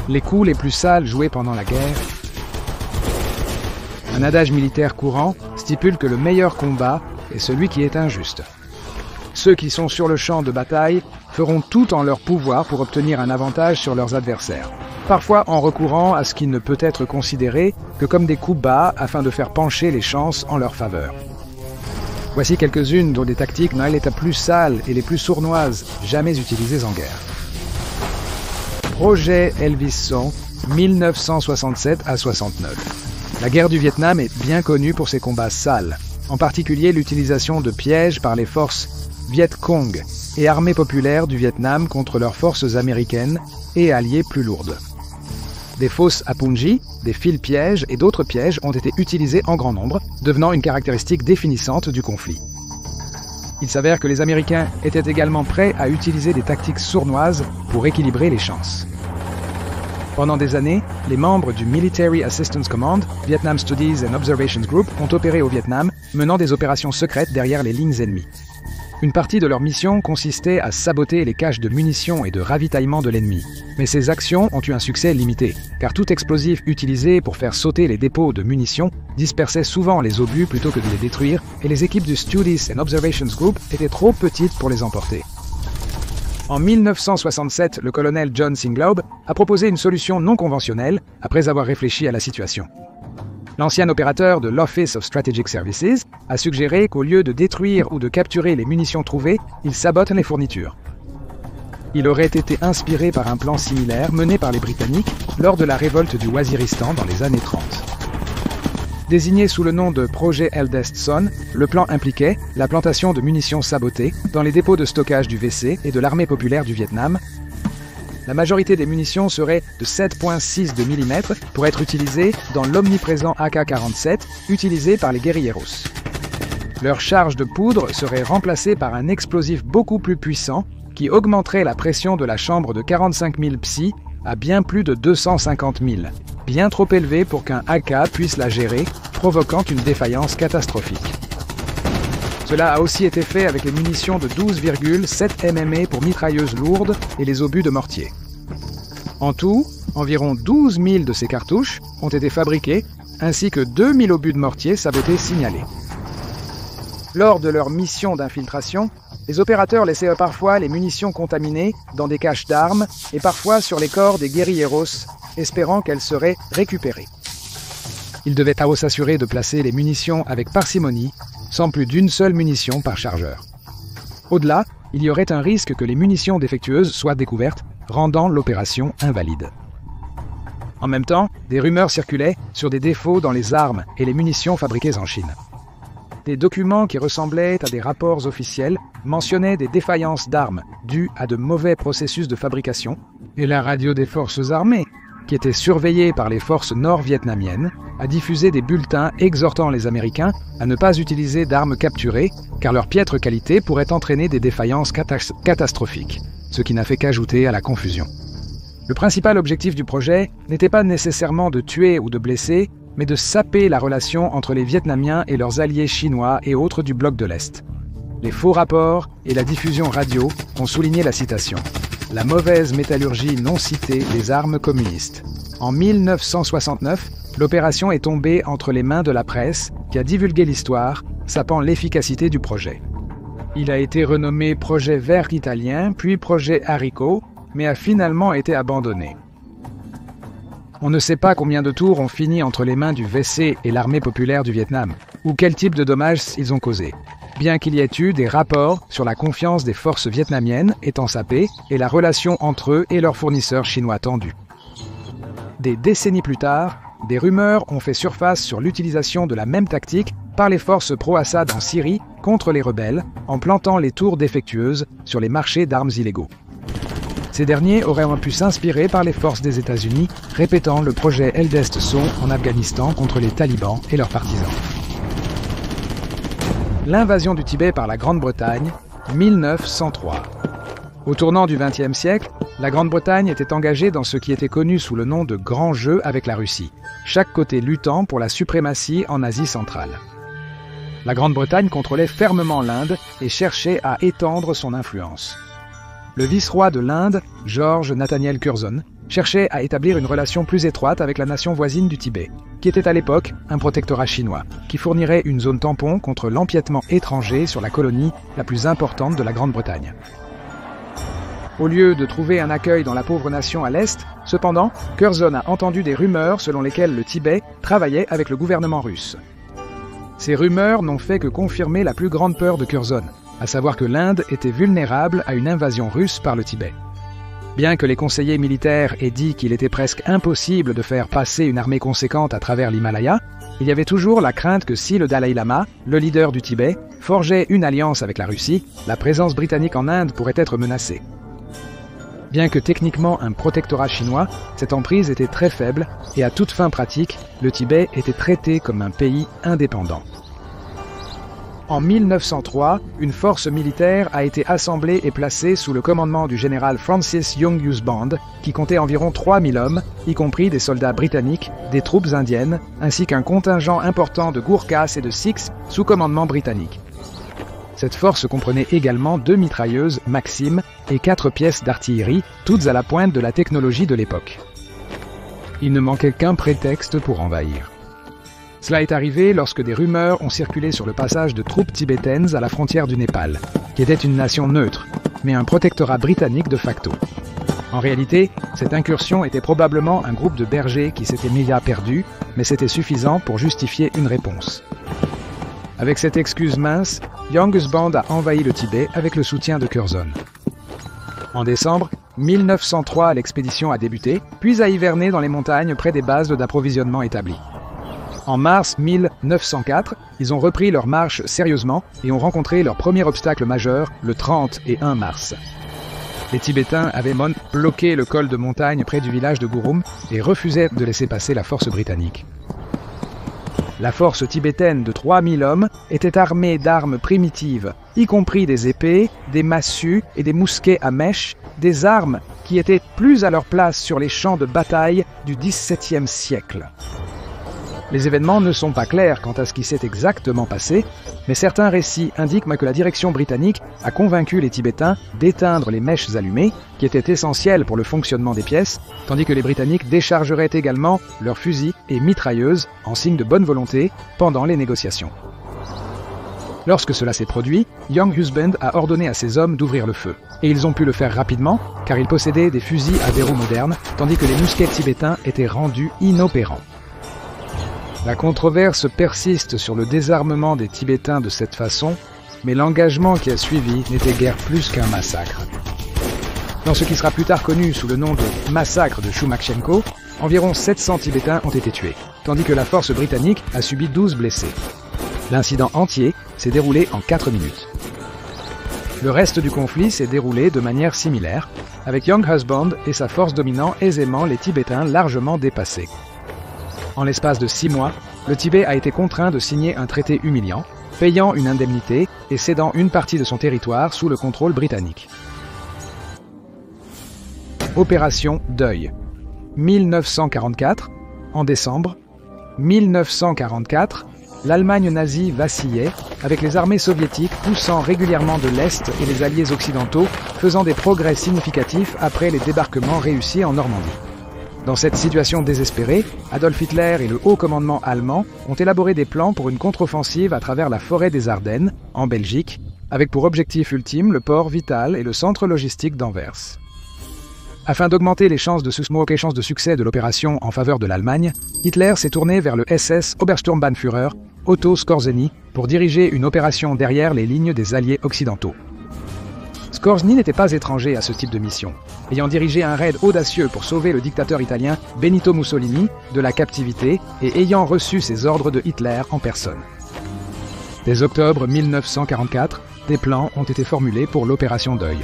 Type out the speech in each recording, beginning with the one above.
Les coups les plus sales joués pendant la guerre. Un adage militaire courant stipule que le meilleur combat est celui qui est injuste. Ceux qui sont sur le champ de bataille feront tout en leur pouvoir pour obtenir un avantage sur leurs adversaires, parfois en recourant à ce qui ne peut être considéré que comme des coups bas afin de faire pencher les chances en leur faveur. Voici quelques-unes des tactiques dans les plus sales et les plus sournoises jamais utilisées en guerre. Projet Elvis-Son, 1967 à 69. La guerre du Vietnam est bien connue pour ses combats sales, en particulier l'utilisation de pièges par les forces Viet Cong et armées populaires du Vietnam contre leurs forces américaines et alliées plus lourdes. Des fosses à punji, des fils pièges et d'autres pièges ont été utilisés en grand nombre, devenant une caractéristique définissante du conflit. Il s'avère que les Américains étaient également prêts à utiliser des tactiques sournoises pour équilibrer les chances. Pendant des années, les membres du Military Assistance Command, Vietnam Studies and Observations Group, ont opéré au Vietnam, menant des opérations secrètes derrière les lignes ennemies. Une partie de leur mission consistait à saboter les caches de munitions et de ravitaillement de l'ennemi. Mais ces actions ont eu un succès limité, car tout explosif utilisé pour faire sauter les dépôts de munitions dispersait souvent les obus plutôt que de les détruire, et les équipes du Studies and Observations Group étaient trop petites pour les emporter. En 1967, le colonel John Singlaub a proposé une solution non conventionnelle après avoir réfléchi à la situation. L'ancien opérateur de l'Office of Strategic Services a suggéré qu'au lieu de détruire ou de capturer les munitions trouvées, il sabote les fournitures. Il aurait été inspiré par un plan similaire mené par les Britanniques lors de la révolte du Waziristan dans les années 30. Désigné sous le nom de Projet Eldest-Son, le plan impliquait la plantation de munitions sabotées dans les dépôts de stockage du VC et de l'armée populaire du Vietnam. La majorité des munitions seraient de 7,6 mm pour être utilisées dans l'omniprésent AK-47 utilisé par les guerrilleros. Leur charge de poudre serait remplacée par un explosif beaucoup plus puissant qui augmenterait la pression de la chambre de 45 000 psi à bien plus de 250 000, bien trop élevé pour qu'un AK puisse la gérer, provoquant une défaillance catastrophique. Cela a aussi été fait avec les munitions de 12,7 mm pour mitrailleuses lourdes et les obus de mortier. En tout, environ 12 000 de ces cartouches ont été fabriquées, ainsi que 2 000 obus de mortier sabotés signalés. Lors de leur mission d'infiltration, les opérateurs laissaient parfois les munitions contaminées dans des caches d'armes et parfois sur les corps des guerrilleros, espérant qu'elles seraient récupérées. Ils devaient alors s'assurer de placer les munitions avec parcimonie, sans plus d'une seule munition par chargeur. Au-delà, il y aurait un risque que les munitions défectueuses soient découvertes, rendant l'opération invalide. En même temps, des rumeurs circulaient sur des défauts dans les armes et les munitions fabriquées en Chine. Des documents qui ressemblaient à des rapports officiels mentionnaient des défaillances d'armes dues à de mauvais processus de fabrication, et la radio des forces armées, qui était surveillée par les forces nord-vietnamiennes, a diffusé des bulletins exhortant les Américains à ne pas utiliser d'armes capturées, car leur piètre qualité pourrait entraîner des défaillances catastrophiques, ce qui n'a fait qu'ajouter à la confusion. Le principal objectif du projet n'était pas nécessairement de tuer ou de blesser, mais de saper la relation entre les Vietnamiens et leurs alliés chinois et autres du bloc de l'Est. Les faux rapports et la diffusion radio ont souligné la citation. La mauvaise métallurgie non citée des armes communistes. En 1969, l'opération est tombée entre les mains de la presse qui a divulgué l'histoire, sapant l'efficacité du projet. Il a été renommé Projet Vert italien, puis Projet Haricot, mais a finalement été abandonné. On ne sait pas combien de tours ont fini entre les mains du VC et l'armée populaire du Vietnam, ou quel type de dommages ils ont causés, bien qu'il y ait eu des rapports sur la confiance des forces vietnamiennes étant sapées et la relation entre eux et leurs fournisseurs chinois tendue. Des décennies plus tard, des rumeurs ont fait surface sur l'utilisation de la même tactique par les forces pro-Assad en Syrie contre les rebelles, en plantant les tours défectueuses sur les marchés d'armes illégaux. Ces derniers auraient pu s'inspirer par les forces des États-Unis, répétant le projet Eldest-Son en Afghanistan contre les talibans et leurs partisans. L'invasion du Tibet par la Grande-Bretagne, 1903. Au tournant du XXe siècle, la Grande-Bretagne était engagée dans ce qui était connu sous le nom de Grand Jeu avec la Russie, chaque côté luttant pour la suprématie en Asie centrale. La Grande-Bretagne contrôlait fermement l'Inde et cherchait à étendre son influence. le vice-roi de l'Inde, George Nathaniel Curzon, cherchait à établir une relation plus étroite avec la nation voisine du Tibet, qui était à l'époque un protectorat chinois, qui fournirait une zone tampon contre l'empiètement étranger sur la colonie la plus importante de la Grande-Bretagne. Au lieu de trouver un accueil dans la pauvre nation à l'est, cependant, Curzon a entendu des rumeurs selon lesquelles le Tibet travaillait avec le gouvernement russe. Ces rumeurs n'ont fait que confirmer la plus grande peur de Curzon, à savoir que l'Inde était vulnérable à une invasion russe par le Tibet. Bien que les conseillers militaires aient dit qu'il était presque impossible de faire passer une armée conséquente à travers l'Himalaya, il y avait toujours la crainte que si le Dalai Lama, le leader du Tibet, forgeait une alliance avec la Russie, la présence britannique en Inde pourrait être menacée. Bien que techniquement un protectorat chinois, cette emprise était très faible et à toute fin pratique, le Tibet était traité comme un pays indépendant. En 1903, une force militaire a été assemblée et placée sous le commandement du général Francis Young Husband, qui comptait environ 3000 hommes, y compris des soldats britanniques, des troupes indiennes, ainsi qu'un contingent important de Gourkhas et de Sikhs sous commandement britannique. Cette force comprenait également 2 mitrailleuses Maxim et 4 pièces d'artillerie, toutes à la pointe de la technologie de l'époque. Il ne manquait qu'un prétexte pour envahir. Cela est arrivé lorsque des rumeurs ont circulé sur le passage de troupes tibétaines à la frontière du Népal, qui était une nation neutre, mais un protectorat britannique de facto. En réalité, cette incursion était probablement un groupe de bergers qui s'était mis à perdu, mais c'était suffisant pour justifier une réponse. Avec cette excuse mince, Young Husband a envahi le Tibet avec le soutien de Curzon. En décembre 1903, l'expédition a débuté, puis a hiverné dans les montagnes près des bases d'approvisionnement établies. En mars 1904, ils ont repris leur marche sérieusement et ont rencontré leur premier obstacle majeur le 30 et 1 mars. Les Tibétains avaient bloqué le col de montagne près du village de Gurum et refusaient de laisser passer la force britannique. La force tibétaine de 3000 hommes était armée d'armes primitives, y compris des épées, des massues et des mousquets à mèche, des armes qui étaient plus à leur place sur les champs de bataille du XVIIe siècle. Les événements ne sont pas clairs quant à ce qui s'est exactement passé, mais certains récits indiquent que la direction britannique a convaincu les Tibétains d'éteindre les mèches allumées, qui étaient essentielles pour le fonctionnement des pièces, tandis que les Britanniques déchargeraient également leurs fusils et mitrailleuses en signe de bonne volonté pendant les négociations. Lorsque cela s'est produit, Young Husband a ordonné à ses hommes d'ouvrir le feu, et ils ont pu le faire rapidement car ils possédaient des fusils à verrou modernes, tandis que les mousquets tibétains étaient rendus inopérants. La controverse persiste sur le désarmement des Tibétains de cette façon, mais l'engagement qui a suivi n'était guère plus qu'un massacre. Dans ce qui sera plus tard connu sous le nom de massacre de Shumakshenko, environ 700 Tibétains ont été tués, tandis que la force britannique a subi 12 blessés. L'incident entier s'est déroulé en 4 minutes. Le reste du conflit s'est déroulé de manière similaire, avec Young Husband et sa force dominant aisément les Tibétains largement dépassés. En l'espace de 6 mois, le Tibet a été contraint de signer un traité humiliant, payant une indemnité et cédant une partie de son territoire sous le contrôle britannique. Opération Deuil. 1944, en décembre 1944, l'Allemagne nazie vacillait, avec les armées soviétiques poussant régulièrement de l'Est et les alliés occidentaux faisant des progrès significatifs après les débarquements réussis en Normandie. Dans cette situation désespérée, Adolf Hitler et le haut commandement allemand ont élaboré des plans pour une contre-offensive à travers la forêt des Ardennes, en Belgique, avec pour objectif ultime le port vital et le centre logistique d'Anvers. Afin d'augmenter les chances de succès de l'opération en faveur de l'Allemagne, Hitler s'est tourné vers le SS Obersturmbannführer Otto Skorzeny pour diriger une opération derrière les lignes des alliés occidentaux. Skorzeny n'était pas étranger à ce type de mission, ayant dirigé un raid audacieux pour sauver le dictateur italien Benito Mussolini de la captivité et ayant reçu ses ordres de Hitler en personne. Dès octobre 1944, des plans ont été formulés pour l'opération Deuil.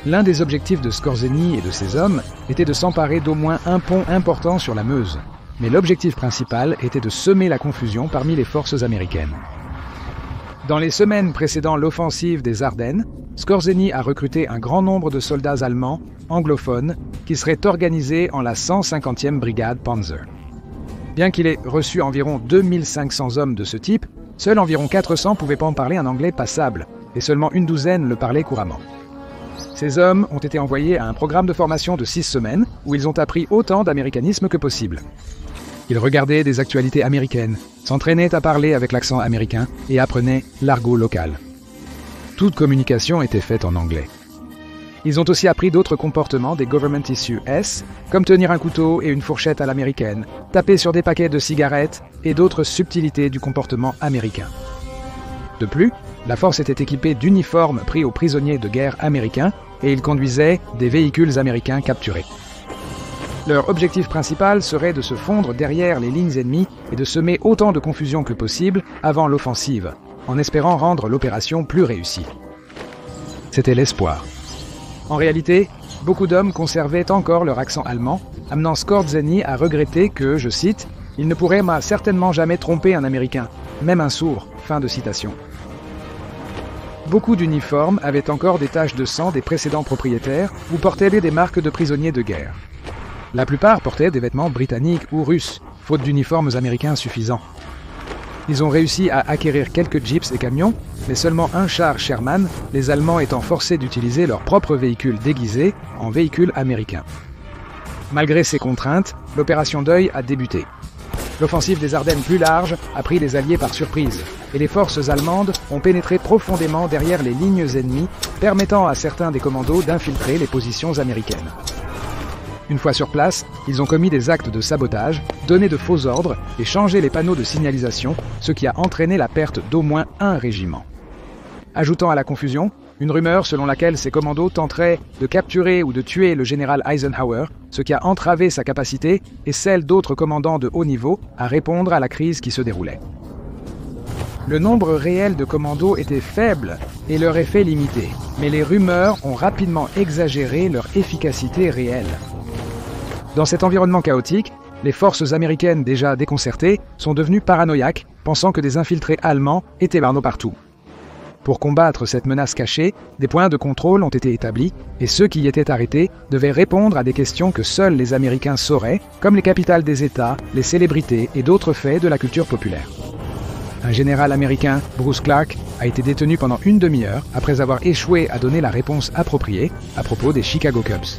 L'un des objectifs de Skorzeny et de ses hommes était de s'emparer d'au moins un pont important sur la Meuse, mais l'objectif principal était de semer la confusion parmi les forces américaines. Dans les semaines précédant l'offensive des Ardennes, Skorzeny a recruté un grand nombre de soldats allemands, anglophones, qui seraient organisés en la 150e brigade Panzer. Bien qu'il ait reçu environ 2500 hommes de ce type, seuls environ 400 pouvaient en parler un anglais passable, et seulement une douzaine le parlaient couramment. Ces hommes ont été envoyés à un programme de formation de 6 semaines où ils ont appris autant d'américanisme que possible. Ils regardaient des actualités américaines, s'entraînaient à parler avec l'accent américain et apprenaient l'argot local. Toute communication était faite en anglais. Ils ont aussi appris d'autres comportements des Government Issue S, comme tenir un couteau et une fourchette à l'américaine, taper sur des paquets de cigarettes et d'autres subtilités du comportement américain. De plus, la force était équipée d'uniformes pris aux prisonniers de guerre américains et ils conduisaient des véhicules américains capturés. Leur objectif principal serait de se fondre derrière les lignes ennemies et de semer autant de confusion que possible avant l'offensive, en espérant rendre l'opération plus réussie. C'était l'espoir. En réalité, beaucoup d'hommes conservaient encore leur accent allemand, amenant Skorzeny à regretter que, je cite, « Il ne pourrait certainement jamais tromper un Américain, même un sourd ». Fin de citation. Beaucoup d'uniformes avaient encore des taches de sang des précédents propriétaires ou portaient des marques de prisonniers de guerre. La plupart portaient des vêtements britanniques ou russes, faute d'uniformes américains suffisants. Ils ont réussi à acquérir quelques jeeps et camions, mais seulement un char Sherman, les Allemands étant forcés d'utiliser leurs propres véhicules déguisés en véhicules américains. Malgré ces contraintes, l'opération Deuil a débuté. L'offensive des Ardennes plus large a pris les Alliés par surprise, et les forces allemandes ont pénétré profondément derrière les lignes ennemies, permettant à certains des commandos d'infiltrer les positions américaines. Une fois sur place, ils ont commis des actes de sabotage, donné de faux ordres et changé les panneaux de signalisation, ce qui a entraîné la perte d'au moins un régiment. Ajoutant à la confusion, une rumeur selon laquelle ces commandos tenteraient de capturer ou de tuer le général Eisenhower, ce qui a entravé sa capacité et celle d'autres commandants de haut niveau à répondre à la crise qui se déroulait. Le nombre réel de commandos était faible et leur effet limité, mais les rumeurs ont rapidement exagéré leur efficacité réelle. Dans cet environnement chaotique, les forces américaines déjà déconcertées sont devenues paranoïaques, pensant que des infiltrés allemands étaient partout. Pour combattre cette menace cachée, des points de contrôle ont été établis et ceux qui y étaient arrêtés devaient répondre à des questions que seuls les Américains sauraient, comme les capitales des États, les célébrités et d'autres faits de la culture populaire. Un général américain, Bruce Clark, a été détenu pendant une demi-heure après avoir échoué à donner la réponse appropriée à propos des Chicago Cubs.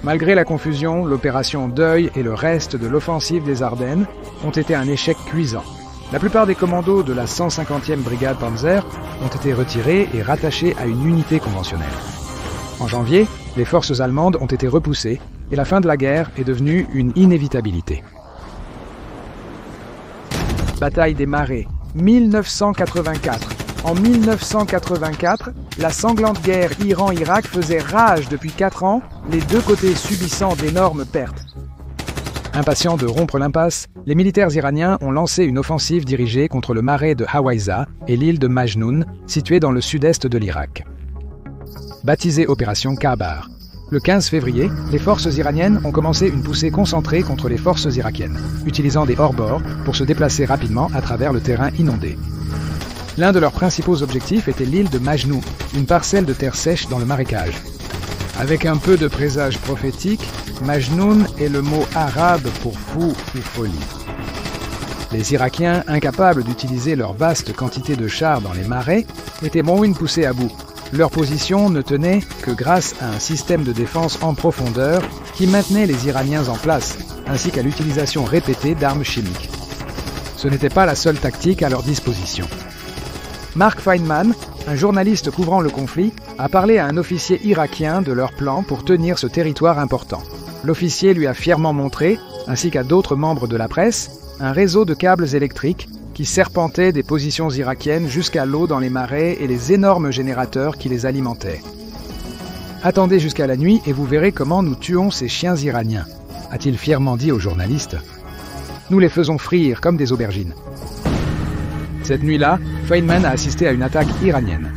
Malgré la confusion, l'opération Deuil et le reste de l'offensive des Ardennes ont été un échec cuisant. La plupart des commandos de la 150e brigade Panzer ont été retirés et rattachés à une unité conventionnelle. En janvier, les forces allemandes ont été repoussées et la fin de la guerre est devenue une inévitabilité. Bataille des Marais, 1984. En 1984, la sanglante guerre Iran-Irak faisait rage depuis 4 ans, les deux côtés subissant d'énormes pertes. Impatients de rompre l'impasse, les militaires iraniens ont lancé une offensive dirigée contre le marais de Hawaiza et l'île de Majnoun, située dans le sud-est de l'Irak. Baptisée Opération Kabar. Le 15 février, les forces iraniennes ont commencé une poussée concentrée contre les forces irakiennes, utilisant des hors-bords pour se déplacer rapidement à travers le terrain inondé. L'un de leurs principaux objectifs était l'île de Majnoun, une parcelle de terre sèche dans le marécage. Avec un peu de présage prophétique, Majnoun est le mot arabe pour fou ou folie. Les Irakiens, incapables d'utiliser leur vaste quantité de chars dans les marais, étaient poussés à bout. Leur position ne tenait que grâce à un système de défense en profondeur qui maintenait les Iraniens en place, ainsi qu'à l'utilisation répétée d'armes chimiques. Ce n'était pas la seule tactique à leur disposition. Mark Feynman, un journaliste couvrant le conflit, a parlé à un officier irakien de leur plan pour tenir ce territoire important. L'officier lui a fièrement montré, ainsi qu'à d'autres membres de la presse, un réseau de câbles électriques qui serpentaient des positions irakiennes jusqu'à l'eau dans les marais et les énormes générateurs qui les alimentaient. « Attendez jusqu'à la nuit et vous verrez comment nous tuons ces chiens iraniens », a-t-il fièrement dit au journaliste. « Nous les faisons frire comme des aubergines. » Cette nuit-là, Feynman a assisté à une attaque iranienne.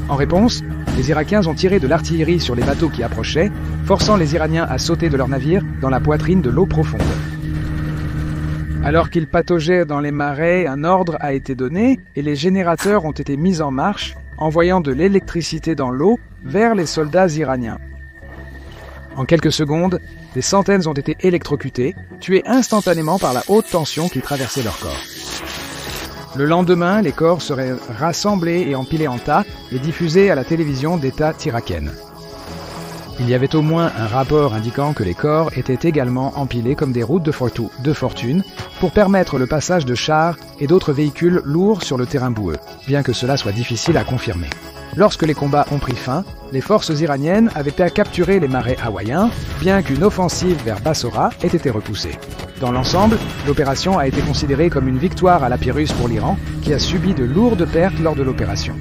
En réponse, les Irakiens ont tiré de l'artillerie sur les bateaux qui approchaient, forçant les Iraniens à sauter de leurs navires dans la poitrine de l'eau profonde. Alors qu'ils pataugeaient dans les marais, un ordre a été donné et les générateurs ont été mis en marche, envoyant de l'électricité dans l'eau vers les soldats iraniens. En quelques secondes, des centaines ont été électrocutés, tués instantanément par la haute tension qui traversait leur corps. Le lendemain, les corps seraient rassemblés et empilés en tas et diffusés à la télévision d'État irakienne. Il y avait au moins un rapport indiquant que les corps étaient également empilés comme des routes de fortune pour permettre le passage de chars et d'autres véhicules lourds sur le terrain boueux, bien que cela soit difficile à confirmer. Lorsque les combats ont pris fin, les forces iraniennes avaient capturé les marais hawaïens, bien qu'une offensive vers Bassora ait été repoussée. Dans l'ensemble, l'opération a été considérée comme une victoire à la Pyrrhus pour l'Iran, qui a subi de lourdes pertes lors de l'opération.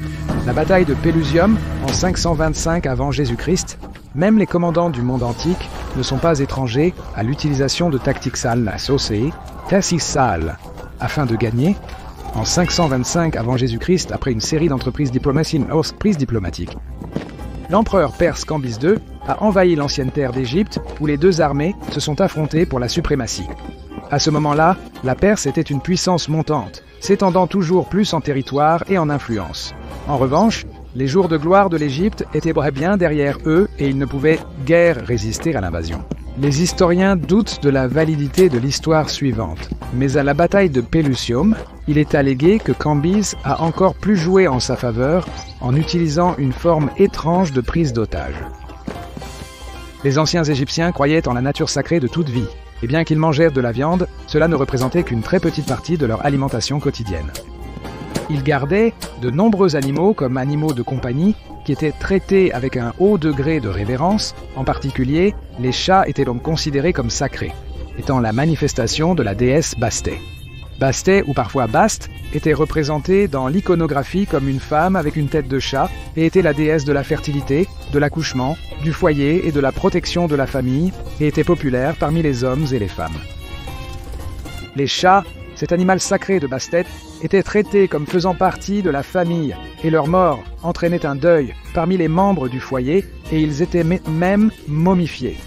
La bataille de Pelusium, en 525 avant Jésus-Christ, même les commandants du monde antique ne sont pas étrangers à l'utilisation de tactiques sales associées, sales, afin de gagner, en 525 avant Jésus-Christ, après une série d'entreprises diplomatiques. L'empereur perse Cambyse II a envahi l'ancienne terre d'Égypte où les deux armées se sont affrontées pour la suprématie. À ce moment-là, la Perse était une puissance montante, s'étendant toujours plus en territoire et en influence. En revanche, les jours de gloire de l'Égypte étaient bien derrière eux et ils ne pouvaient guère résister à l'invasion. Les historiens doutent de la validité de l'histoire suivante, mais à la bataille de Pelusium, il est allégué que Cambyse a encore plus joué en sa faveur en utilisant une forme étrange de prise d'otage. Les anciens Égyptiens croyaient en la nature sacrée de toute vie, et bien qu'ils mangèrent de la viande, cela ne représentait qu'une très petite partie de leur alimentation quotidienne. Ils gardaient de nombreux animaux comme animaux de compagnie qui étaient traités avec un haut degré de révérence, en particulier, les chats étaient donc considérés comme sacrés, étant la manifestation de la déesse Bastet. Bastet, ou parfois Baste, était représentée dans l'iconographie comme une femme avec une tête de chat et était la déesse de la fertilité, de l'accouchement, du foyer et de la protection de la famille et était populaire parmi les hommes et les femmes. Les chats, cet animal sacré de Bastet, étaient traités comme faisant partie de la famille et leur mort entraînait un deuil parmi les membres du foyer et ils étaient même momifiés.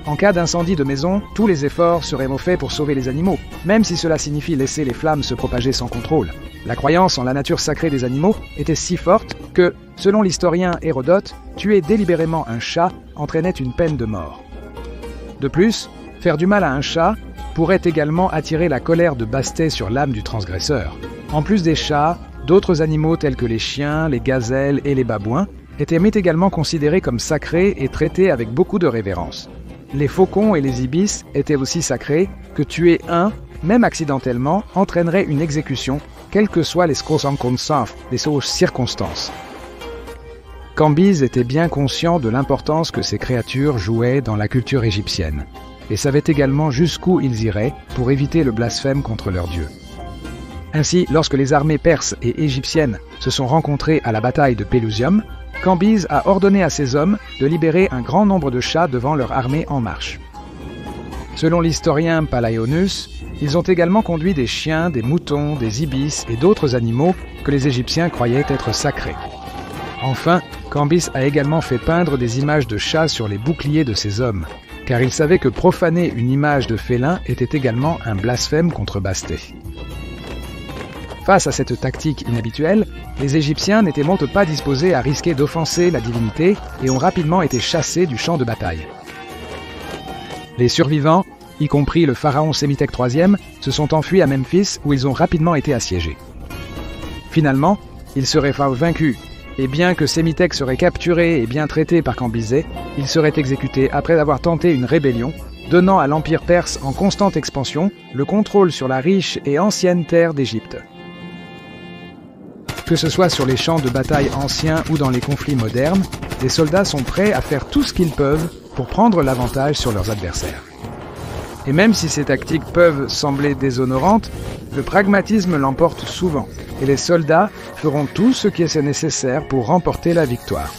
En cas d'incendie de maison, tous les efforts seraient faits pour sauver les animaux, même si cela signifie laisser les flammes se propager sans contrôle. La croyance en la nature sacrée des animaux était si forte que, selon l'historien Hérodote, tuer délibérément un chat entraînait une peine de mort. De plus, faire du mal à un chat pourrait également attirer la colère de Bastet sur l'âme du transgresseur. En plus des chats, d'autres animaux tels que les chiens, les gazelles et les babouins étaient également considérés comme sacrés et traités avec beaucoup de révérence. Les faucons et les ibis étaient aussi sacrés, que tuer un, même accidentellement, entraînerait une exécution, quelles que soient les circonstances. Cambyse était bien conscient de l'importance que ces créatures jouaient dans la culture égyptienne, et savait également jusqu'où ils iraient pour éviter le blasphème contre leur dieu. Ainsi, lorsque les armées perses et égyptiennes se sont rencontrées à la bataille de Pelusium, Cambyse a ordonné à ses hommes de libérer un grand nombre de chats devant leur armée en marche. Selon l'historien Palaionus, ils ont également conduit des chiens, des moutons, des ibis et d'autres animaux que les Égyptiens croyaient être sacrés. Enfin, Cambyse a également fait peindre des images de chats sur les boucliers de ses hommes, car il savait que profaner une image de félin était également un blasphème contre Bastet. Face à cette tactique inhabituelle, les Égyptiens n'étaient pas disposés à risquer d'offenser la divinité et ont rapidement été chassés du champ de bataille. Les survivants, y compris le pharaon Sémithèque III, se sont enfuis à Memphis où ils ont rapidement été assiégés. Finalement, ils seraient vaincus, et bien que Sémithèque serait capturé et bien traité par Cambyse, il serait exécuté après avoir tenté une rébellion, donnant à l'Empire perse en constante expansion le contrôle sur la riche et ancienne terre d'Égypte. Que ce soit sur les champs de bataille anciens ou dans les conflits modernes, les soldats sont prêts à faire tout ce qu'ils peuvent pour prendre l'avantage sur leurs adversaires. Et même si ces tactiques peuvent sembler déshonorantes, le pragmatisme l'emporte souvent, et les soldats feront tout ce qui est nécessaire pour remporter la victoire.